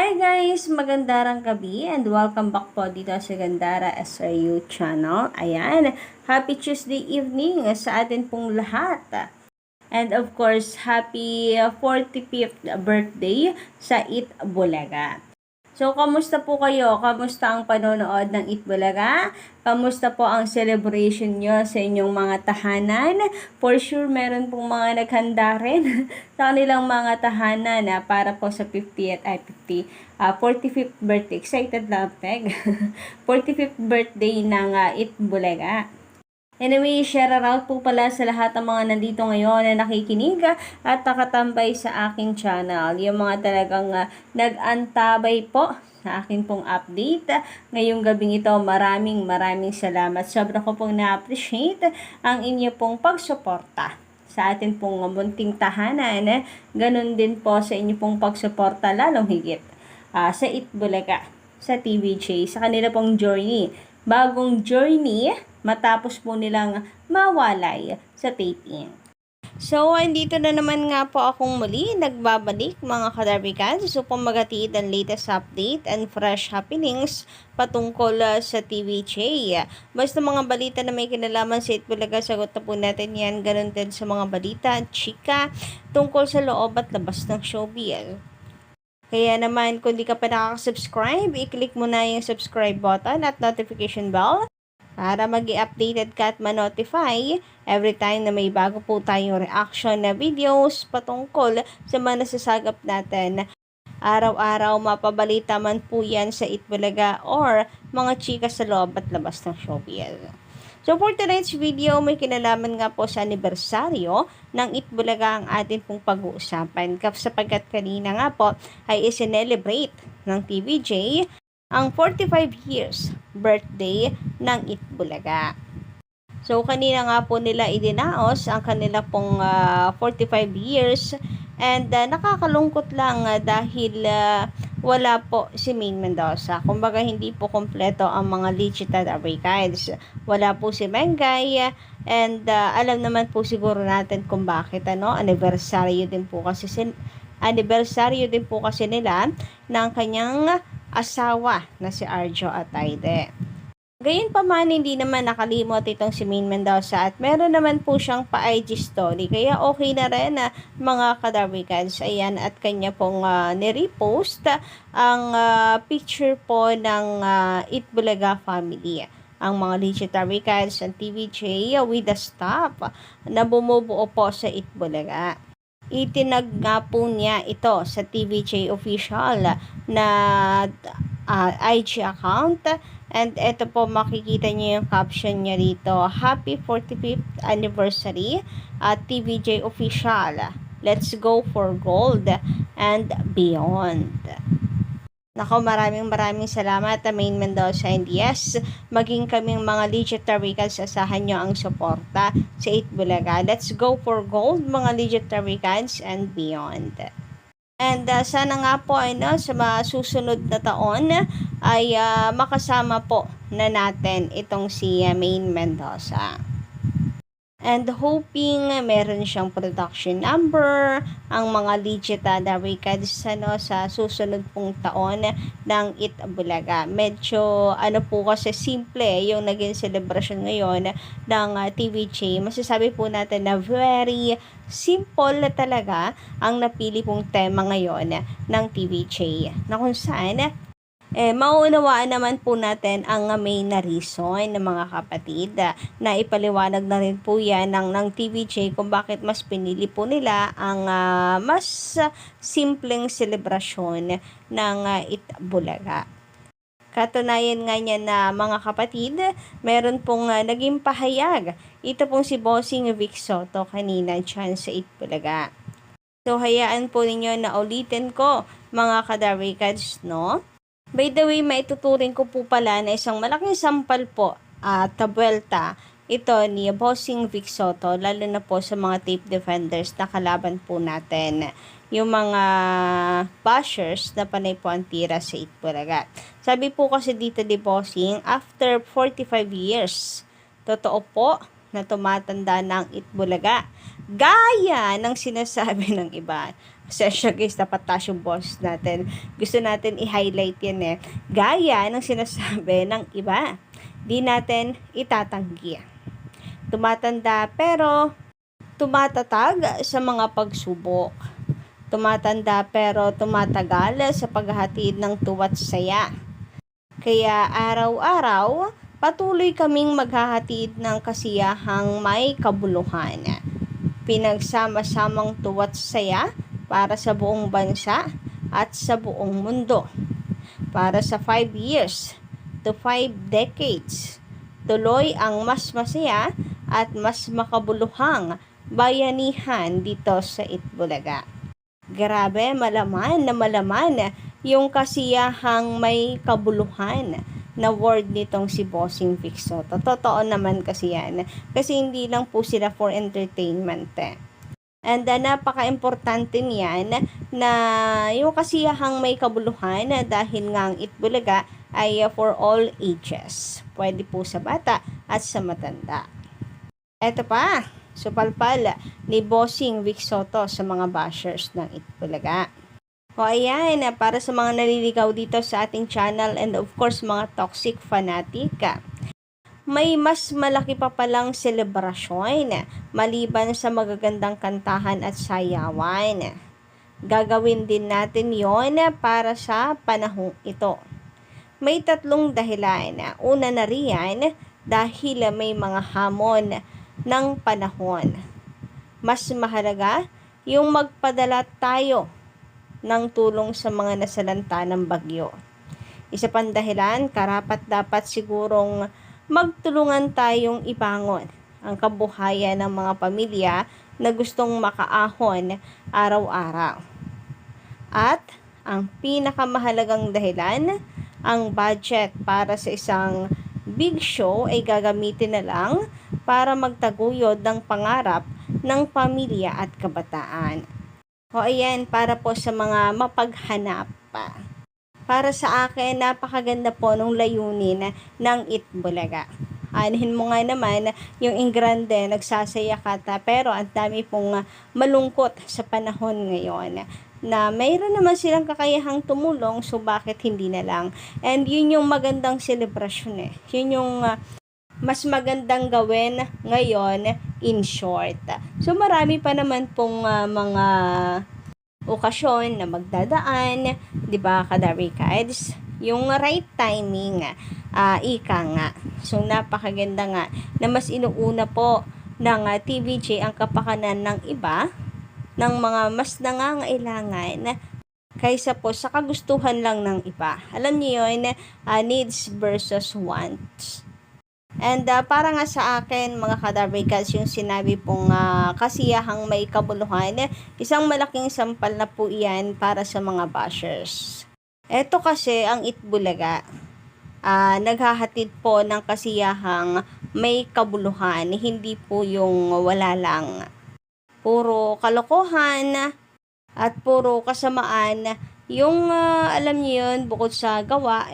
Hi guys! Magandang gabi and welcome back po dito sa Gandara SRU channel. Ayan, happy Tuesday evening sa atin pong lahat. And of course, happy 45th birthday sa Itbulaga. So, kamusta po kayo? Kamusta ang panonood ng Itbulaga? Kamusta po ang celebration nyo sa inyong mga tahanan? For sure, meron pong mga naghanda rin sa kanilang mga tahanan para po sa 45th birthday. Excited lang, Peg. 45th birthday ng Itbulaga. Anyway, share out po pala sa lahat ng mga nandito ngayon na nakikinig at nakatambay sa aking channel. Yung mga talagang nag-antabay po sa akin pong update. Ngayong gabing ito, maraming salamat. Sobra ko pong na-appreciate ang inyo pong pagsuporta sa atin pong munting tahanan. Ganun din po sa inyo pong pagsuporta lalong higit sa Itbulaga, sa TVJ, sa kanila pong journey. Bagong journey matapos po nilang mawalay sa taping. So, andito na naman nga po akong muli nagbabalik mga kadarbikan. So, pamagatiid ang latest update and fresh happenings patungkol sa TVJ. Basta mga balita na may kinalaman sa Itbulaga, sagot na po natin yan. Ganun din sa mga balita at chika tungkol sa loob at labas ng showbiz. Kaya naman, kung di ka pa nakaka-subscribe, i-click mo na yung subscribe button at notification bell para mag-i-updated ka at ma-notify every time na may bago po tayong reaction na videos patungkol sa mga nasasagap natin. Araw-araw mapabalita man po yan sa Itbulaga or mga chika sa loob at labas ng showbiz. So for tonight's video, may kinalaman nga po sa anibersaryo ng Itbulaga ang atin pong pag-uusapan sapagkat kanina nga po ay isinelebrate ng TVJ ang 45 years birthday ng Itbulaga. So kanina nga po nila idinaos ang kanila pong 45 years and nakakalungkot lang dahil wala po si Maine Mendoza. Kumbaga hindi po kompleto ang mga Lichita Americans. Wala po si Mengay and alam naman po siguro natin kung bakit anniversaryo din po kasi nila ng kanyang asawa na si Arjo Atayde. Gayunpaman, hindi naman nakalimot itong si Maine Mendoza at meron naman po siyang pa-IG story. Kaya okay na rin mga kadarwikans. Ayan, at kanya pong nirepost ang picture po ng Itbulaga family. Ang mga legit darwikans ang TVJ with the staff na bumubuo po sa Itbulaga. Itinag nga po niya ito sa TVJ official na IG account. And ito po, makikita niyo yung caption niya dito. Happy 45th anniversary at TVJ official. Let's go for gold and beyond. Nako, maraming salamat Maine Mendoza, and yes, maging kaming mga legit Taricans, asahan nyo ang suporta sa Itbulaga. Let's go for gold mga legit Taricans and beyond. And sana nga po ay sa mga susunod na taon ay makasama po na natin itong si Maine Mendoza. And hoping meron siyang production number ang mga legit Darwikans sa susunod pong taon ng Itbulaga. Medyo po kasi simple yung naging celebration ngayon ng TVJ. Masasabi po natin na very simple talaga ang napili pong tema ngayon ng TVJ, na kung saan mauunawaan naman po natin ang main na reason ng mga kapatid na ipaliwanag na rin po yan ng TVJ kung bakit mas pinili po nila ang mas simpleng selebrasyon ng Itbulaga. Katunayan nga niya na mga kapatid, meron pong naging pahayag. Ito pong si Bossing Vic Soto kanina dyan sa Itbulaga. So hayaan po ninyo na ulitin ko mga kadarwikans, no? By the way, maituturing ko po pala na isang malaking sampal po at tabuelta ito ni Bossing Vic Soto, lalo na po sa mga tape defenders na kalaban po natin. Yung mga bashers na panay po ang tira sa Itbulaga. Sabi po kasi dito ni Bossing, after 45 years, totoo po na tumatanda ng Itbulaga. Gaya ng sinasabi ng iba. Session guys, dapat taas yung boss natin. Gusto natin i-highlight yan eh. Gaya ng sinasabi ng iba. Di natin itatanggi. Tumatanda pero tumatatag sa mga pagsubok. Tumatanda pero tumatagal sa paghahatid ng tuwa't saya. Kaya araw-araw, patuloy kaming maghahatid ng kasiyahang may kabuluhan. Pinagsama-samang tuwa't saya para sa buong bansa at sa buong mundo. Para sa 5 years to 5 decades, tuloy ang mas masaya at mas makabuluhang bayanihan dito sa Itbulaga. Grabe, malaman na malaman yung kasiyahang may kabuluhan na word nitong si Bossing Vic Soto. Totoo naman kasi yan. Kasi hindi lang po sila for entertainment. And napaka-importante niyan na yung kasiyahang may kabuluhan dahil nga ang Itbulaga ay for all ages. Pwede po sa bata at sa matanda. Eto pa, supalpal ni Bossing Vic Soto sa mga bashers ng Itbulaga. O ayan, para sa mga naliligaw dito sa ating channel and of course mga toxic fanatic, may mas malaki pa palang selebrasyon maliban sa magagandang kantahan at sayawan. Gagawin din natin yon para sa panahong ito. May 3 dahilan. Una na riyan dahil may mga hamon ng panahon. Mas mahalaga yung magpadala tayo ng tulong sa mga nasalanta ng bagyo. Isa pang dahilan, karapat-dapat sigurong magtulungan tayong ibangon ang kabuhayan ng mga pamilya na gustong makaahon araw-araw. At ang pinakamahalagang dahilan, ang budget para sa isang big show ay gagamitin na lang para magtaguyod ng pangarap ng pamilya at kabataan. O ayan, para po sa mga mapaghanap pa. Para sa akin, napakaganda po nung layunin ng Itbulaga. Anihin mo nga naman, yung Ingrande, nagsasaya kata, pero ang dami pong malungkot sa panahon ngayon na mayroon naman silang kakayahang tumulong, so bakit hindi na lang? And yun yung magandang selebrasyon eh. Yun yung mas magandang gawin ngayon in short. So marami pa naman pong mga okasyon na magdadaan, 'di ba, Kadari Kids? Yung right timing, ika nga. So napakaganda nga na mas inuuna po ng TVJ ang kapakanan ng iba, ng mga mas nangangailangan kaysa po sa kagustuhan lang ng iba. Alam niyo yun, needs versus wants. And para nga sa akin, mga kadabrikas, yung sinabi pong kasiyahang may kabuluhan, isang malaking sampal na po iyan para sa mga bashers. Eto kasi ang Itbulaga, naghahatid po ng kasiyahang may kabuluhan, hindi po yung wala lang. Puro kalokohan at puro kasamaan. Yung alam niyo yun, bukod sa gawa,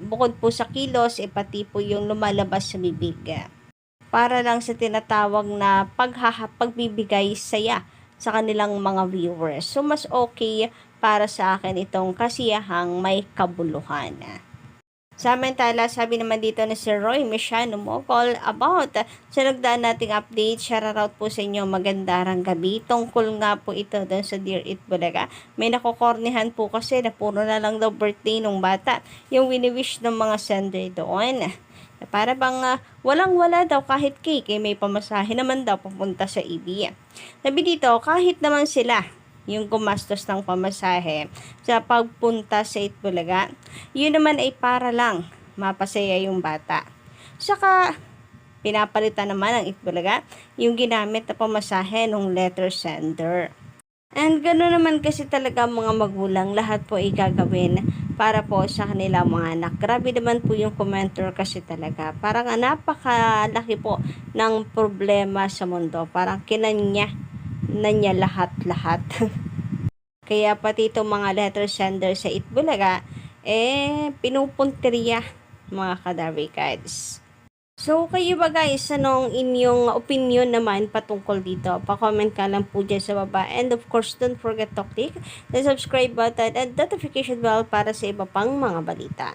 bukod po sa kilos, pati po yung lumalabas sa bibig. Para lang sa tinatawag na pagbibigay saya sa kanilang mga viewers. So mas okay para sa akin itong kasiyahang may kabuluhan. Samantala, sabi naman dito na si Roy Mesiano Mocol about sa nagdaan nating update. Shoutout po sa inyo, magandang gabi. Tungkol nga po ito doon sa Dear Itbulaga. May nakokornihan po kasi na puro na lang daw birthday ng bata. Yung wini-wish ng mga sender doon. Para bang walang-wala daw kahit cake, may pamasahe naman daw papunta sa EB. Sabi dito, kahit naman sila yung gumastos ng pamasahe sa pagpunta sa Itbulaga, yun naman ay para lang mapasaya yung bata. Saka, pinapalitan naman ng Itbulaga yung ginamit na pamasahe ng letter sender. And gano'n naman kasi talaga mga magulang, lahat po ay gagawin para po sa kanila mga anak. Grabe naman po yung commenter kasi talaga. Parang napakalaki po ng problema sa mundo. Parang kinanya na niya lahat-lahat. Kaya pati itong mga letter sender sa Itbulaga, pinupunteriya mga Kadari Kids. So, kayo ba guys, anong inyong opinion naman patungkol dito? Pa-comment ka lang po dyan sa baba. And of course, don't forget to click the subscribe button and notification bell para sa iba pang mga balita.